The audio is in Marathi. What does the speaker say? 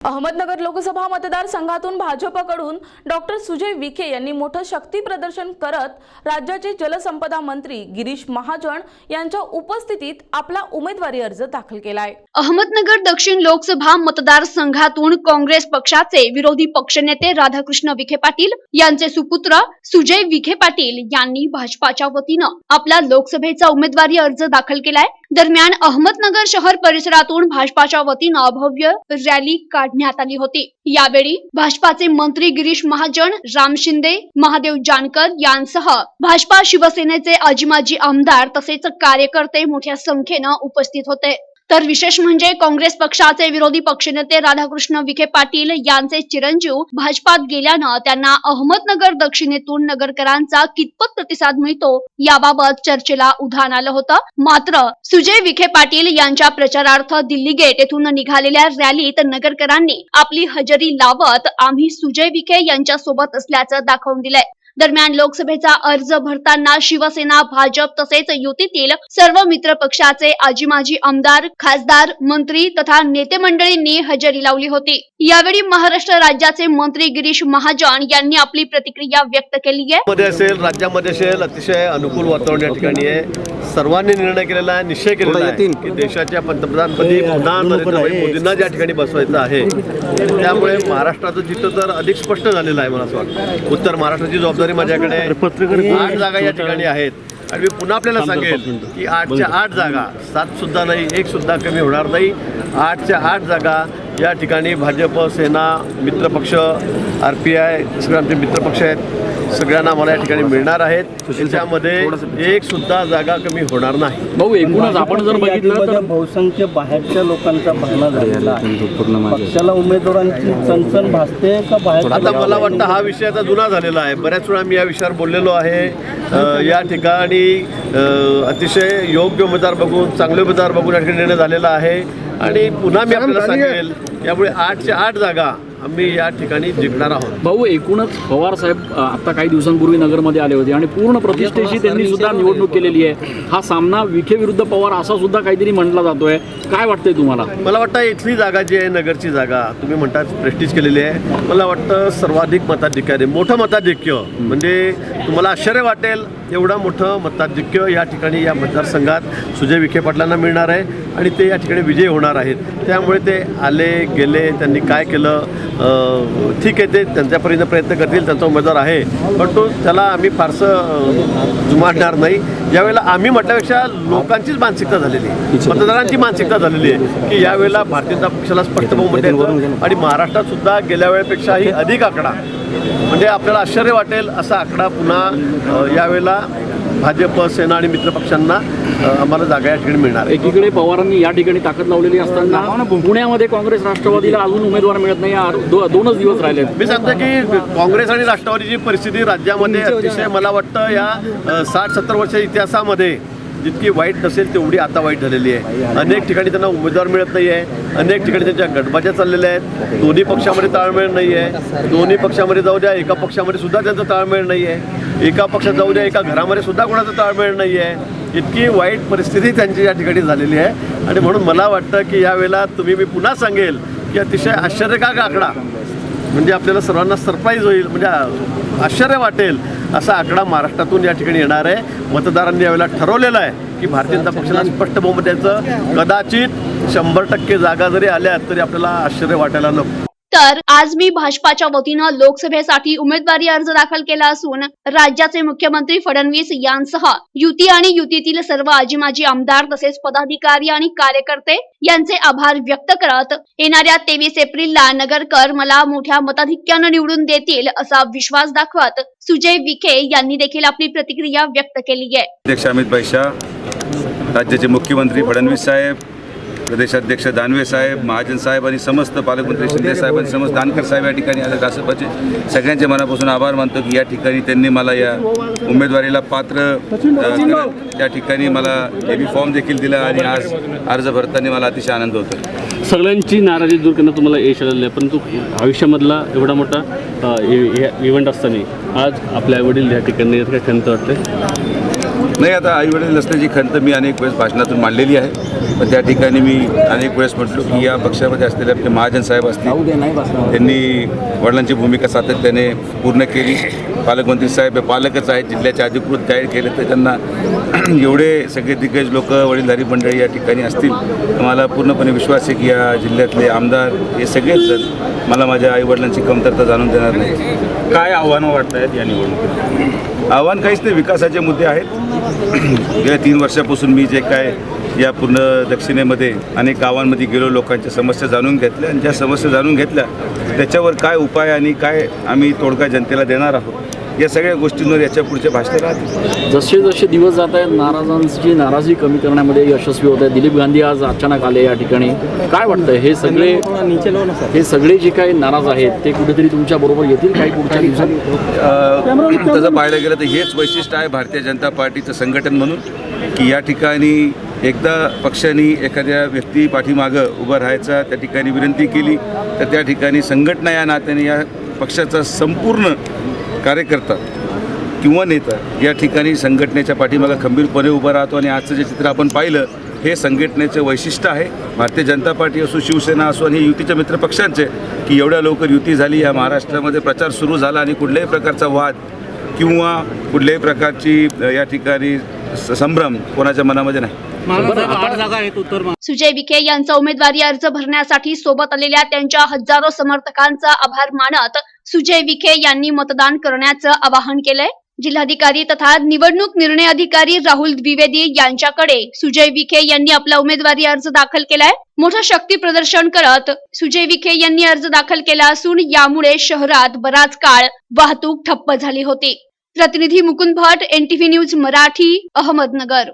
अहमदनगर लोकसभा मतदारसंघातून भाजपकडून डॉक्टर सुजय विखे यांनी मोठं शक्ती प्रदर्शन करत राज्याचे जलसंपदा मंत्री गिरीश महाजन यांच्या उपस्थितीत आपला उमेदवारी अर्ज दाखल केलाय। अहमदनगर दक्षिण लोकसभा मतदारसंघातून काँग्रेस पक्षाचे विरोधी पक्षनेते राधाकृष्ण विखे पाटील यांचे सुपुत्र सुजय विखे पाटील यांनी भाजपाच्या वतीनं आपला लोकसभेचा उमेदवारी अर्ज दाखल केलाय। दरम्यान अहमदनगर शहर परिसरातून भाजपाच्या वतीनं भव्य रॅली काढण्यात आली होती। यावेळी भाजपाचे मंत्री गिरीश महाजन, राम शिंदे, महादेव जानकर यांसह भाजपा शिवसेनेचे आजी-माजी आमदार तसेच कार्यकर्ते मोठ्या संख्येनं उपस्थित होते। तर विशेष म्हणजे काँग्रेस पक्षाचे विरोधी पक्षनेते राधाकृष्ण विखे पाटील यांचे चिरंजीव भाजपात गेल्यानं त्यांना अहमदनगर दक्षिणेतून नगरकरांचा कितपत प्रतिसाद मिळतो याबाबत चर्चेला उधाण आलं होतं। मात्र सुजय विखे पाटील यांच्या प्रचारार्थ दिल्ली गेट येथून निघालेल्या रॅलीत नगरकरांनी आपली हजेरी लावत आम्ही सुजय विखे यांच्या सोबत असल्याचं दाखवून दिलंय। दरम्यान लोकसभेचा अर्ज भरताना शिवसेना, भाजप तसेच युतीतील सर्व मित्र पक्षाचे आजी-माजी आमदार, खासदार, मंत्री तथा नेते मंडळींनी हजेरी लावली होती। यावेळी महाराष्ट्र राज्याचे मंत्री गिरीश महाजन यांनी आपली प्रतिक्रिया व्यक्त केली आहे। राज्यामध्ये असेल अतिशय अनुकूल वातावरण या ठिकाणी आहे। सर्वांनी निर्णय केलेला आहे, निश्चय केलेला आहे की देशाच्या पंतप्रधानपदी पुन्हा नरेंद्र मोदींना ज्या ठिकाणी बसवायचं आहे। त्यामुळे महाराष्ट्राचं चित्र तर अधिक स्पष्ट झालेलं आहे। मला असं वाटतं उत्तर महाराष्ट्राची जबाबदारी माझ्याकडे 8 जागा या ठिकाणी आहेत आणि मी पुन्हा आपल्याला सांगेल की 8च्या 8 जागा, 7 सुद्धा नाही, 1 सुद्धा कमी होणार नाही। 8च्या 8 जागा या ठिकाणी भाजप, सेना, मित्रपक्ष, RPI सगळे आमचे मित्रपक्ष आहेत, सगळ्यांना मला या ठिकाणी मिळणार आहेत। त्याच्यामध्ये 1 सुद्धा जागा कमी होणार नाही। भाऊ, एकूणच आपण जर बघितलं तर बहुसंख्य बाहेरच्या लोकांचा भरणा झालेला आहे। पक्षाला उमेदवारांची चणचण भासते का बाहेर? आता मला वाटतं हा विषय आता जुना झालेला आहे। बऱ्याच वेळा मी या विषयावर बोललेलो आहे। या ठिकाणी अतिशय योग्य उमेदवार बघून, चांगले उमेदवार बघून या ठिकाणी निर्णय झालेला आहे आणि पुन्हा मी आपल्याला सांगेल त्यामुळे 8च्या 8 जागा आम्ही या ठिकाणी जिंकणार आहोत। भाऊ, एकूणच पवार साहेब आता काही दिवसांपूर्वी नगरमध्ये आले होते आणि पूर्ण प्रतिष्ठेशी त्यांनी सुद्धा निवडणूक केलेली आहे। हा सामना विखे विरुद्ध पवार असा सुद्धा काहीतरी म्हटला जातोय, काय वाटतंय तुम्हाला? मला वाटतं इथली जागा जी आहे, नगरची जागा तुम्ही म्हणता प्रेस्टीज केलेली आहे, मला वाटतं सर्वाधिक मताधिक्य आहे, मोठं मताधिक्य म्हणजे तुम्हाला आश्चर्य वाटेल एवढं मोठं मताधिक्य या ठिकाणी या मतदारसंघात सुजय विखे पाटलांना मिळणार आहे आणि ते या ठिकाणी विजयी होणार आहेत। त्यामुळे ते आले गेले, त्यांनी काय केलं ठीक आहे, ते त्यांच्यापर्यंत प्रयत्न करतील, त्यांचा उमेदवार आहे, पण तो त्याला आम्ही फारसं जुमाडणार नाही। यावेळेला आम्ही म्हटल्यापेक्षा लोकांचीच मानसिकता झालेली आहे, मतदारांची मानसिकता झालेली आहे की यावेळेला भारतीय जनता पक्षाला स्पष्ट बहुमत द्यायचं आणि महाराष्ट्रात सुद्धा गेल्या वेळेपेक्षाही अधिक आकडा म्हणजे आपल्याला आश्चर्य वाटेल असा आकडा पुन्हा यावेळेला भाजप, सेना आणि मित्रपक्षांना आम्हाला जागा या ठिकाणी मिळणार। एकीकडे पवारांनी या ठिकाणी ताकद लावलेली असताना पुण्यामध्ये काँग्रेस राष्ट्रवादीला अजून उमेदवार मिळत नाही, 2च दिवस राहिले। मी सांगतो की काँग्रेस आणि राष्ट्रवादीची परिस्थिती राज्यामध्ये अतिशय मला वाटतं या 60-70 वर्षाच्या इतिहासामध्ये जितकी वाईट नसेल तेवढी आता वाईट झालेली आहे। अनेक ठिकाणी त्यांना उमेदवार मिळत नाही आहे, अनेक ठिकाणी त्यांच्या गटबाज्या चाललेल्या आहेत, दोन्ही पक्षामध्ये ताळमेळ नाही आहे, दोन्ही पक्षामध्ये जाऊ द्या एका पक्षामध्ये सुद्धा त्यांचा ताळमेळ नाही आहे, एका पक्षात जाऊ द्या एका घरामध्ये सुद्धा कोणाचा ताळमेळ नाही आहे। इतकी वाईट परिस्थिती त्यांची या ठिकाणी झालेली आहे आणि म्हणून मला वाटतं की यावेळेला मी पुन्हा सांगेल की अतिशय आश्चर्यकारक आकडा म्हणजे आपल्याला सर्वांना सरप्राईज होईल, म्हणजे आश्चर्य वाटेल असा आकडा महाराष्ट्रातून या ठिकाणी येणार आहे। मतदारांनी यावेळेला ठरवलेलं आहे की भारतीय जनता पक्षाला स्पष्ट बहुमत द्यायचं। कदाचित 100% जागा जरी आल्या तरी आपल्याला आश्चर्य वाटायला नको। तर आज मी भाजपाच्या वतीनं लोकसभेसाठी उमेदवारी अर्ज दाखल केला असून राज्याचे मुख्यमंत्री फडणवीस यांसह युती आणि युतीतील सर्व आजी-माजी आमदार तसेच पदाधिकारी आणि कार्यकर्ते यांचे आभार व्यक्त करत येणाऱ्या 23 एप्रिलला नगरकर मला मोठ्या मताधिक्यानं निवडून देतील असा विश्वास दाखवत सुजय विखे यांनी देखील आपली प्रतिक्रिया व्यक्त केली आहे। अध्यक्ष अमित भाई शाह, राज्याचे मुख्यमंत्री फडणवीस साहेब, प्रदेशाध्यक्ष दानवे साहेब, महाजन साहेब आणि समस्त पालकमंत्री शिंदे साहेब आणि समस्त दानकर साहेब या ठिकाणी आले। राष्ट्रपती सगळ्यांचे मनापासून आभार मानतो की या ठिकाणी त्यांनी मला या उमेदवारीला पात्र त्या ठिकाणी मला एबी फॉर्म देखील दिला आणि आज अर्ज भरताना मला अतिशय आनंद होतो। सगळ्यांची नाराजी दूर करण्यात तुम्हाला यश आलेलं आहे, परंतु आयुष्यामधला एवढा मोठा इव्हेंट असताना आज आपल्या वडील या ठिकाणी काय खंत वाटते? नाही, आता आईवडील नसण्याची खंत मी अनेक वेळेस भाषणातून मांडलेली आहे. पण त्या ठिकाणी मी अनेक वेळेस म्हटलो की या पक्षामध्ये असलेले आपले महाजन साहेब असतील, त्यांनी वडिलांची भूमिका सातत्याने पूर्ण केली. पालकमंत्री साहेब हे पालकच आहेत, जिल्ह्याचे अधिकृत जाहीर केले तर त्यांना एवढे सगळे दिग्गज लोक, वडीलधारी मंडळी या ठिकाणी असतील तर मला पूर्णपणे विश्वास आहे की या जिल्ह्यातले आमदार हे सगळेच जण मला माझ्या आईवडिलांची कमतरता जाणून देणार नाही. काय आव्हानं वाटत आहेत या निवडणुकीत? आव्हान काहीच नाही, विकासाचे मुद्दे आहेत. गेल्या 3 वर्षापासून मी जे काय या पूर्ण दक्षिणेमध्ये अनेक गावांमध्ये गेलो, लोकांच्या समस्या जाणून घेतल्या आणि ज्या समस्या जाणून घेतल्या त्याच्यावर काय उपाय आणि काय आम्ही तोडगा जनतेला देणार आहोत या सगळ्या गोष्टींवर याच्या पुढचे भाष्य राहतील. जसे जसे दिवस जात आहेत नाराजांची नाराजी कमी करण्यामध्ये यशस्वी होत आहे. दिलीप गांधी आज अचानक आले या ठिकाणी. काय वाटतं हे सगळे जे काही नाराज आहेत ते कुठेतरी तुमच्या बरोबर येतील काही पुढच्या दिवसात? तसं पाहायला गेलं तर हेच वैशिष्ट्य आहे भारतीय जनता पार्टीचं संघटन म्हणून की या ठिकाणी एकदा पक्षाने एखाद्या व्यक्ती पाठीमागं उभं राहायचा त्या ठिकाणी विनंती केली तर त्या ठिकाणी संघटना या नात्याने या पक्षाचा संपूर्ण कार्यकर्ता किंवा नेता या ठिकाणी संघटनेच्या पाठीमागं खंबीरपणे उभं राहतो. आणि आजचं जे चित्र आपण पाहिलं हे संघटनेचं वैशिष्ट्य आहे. भारतीय जनता पार्टी असो, शिवसेना असो आणि युतीच्या मित्रपक्षांचे की एवढ्या लवकर युती झाली, या महाराष्ट्रामध्ये प्रचार सुरू झाला आणि कुठल्याही प्रकारचा वाद किंवा कुठल्याही प्रकारची या ठिकाणी संभ्रम कोणाच्या मनामध्ये नाही. सुजय विखे यांचा उमेदवारी अर्ज भरण्यासाठी सोबत आलेल्या त्यांच्या हजारो समर्थकांचा आभार मानत सुजय विखे यांनी मतदान करण्याचं आवाहन केलंय. जिल्हाधिकारी तथा निवडणूक निर्णय अधिकारी राहुल द्विवेदी यांच्याकडे सुजय विखे यांनी आपला उमेदवारी अर्ज दाखल केलाय. मोठं शक्ती प्रदर्शन करत सुजय विखे यांनी अर्ज दाखल केला असून यामुळे शहरात बराच काळ वाहतूक ठप्प झाली होती. प्रतिनिधी मुकुंद भट, NTV न्यूज मराठी, अहमदनगर.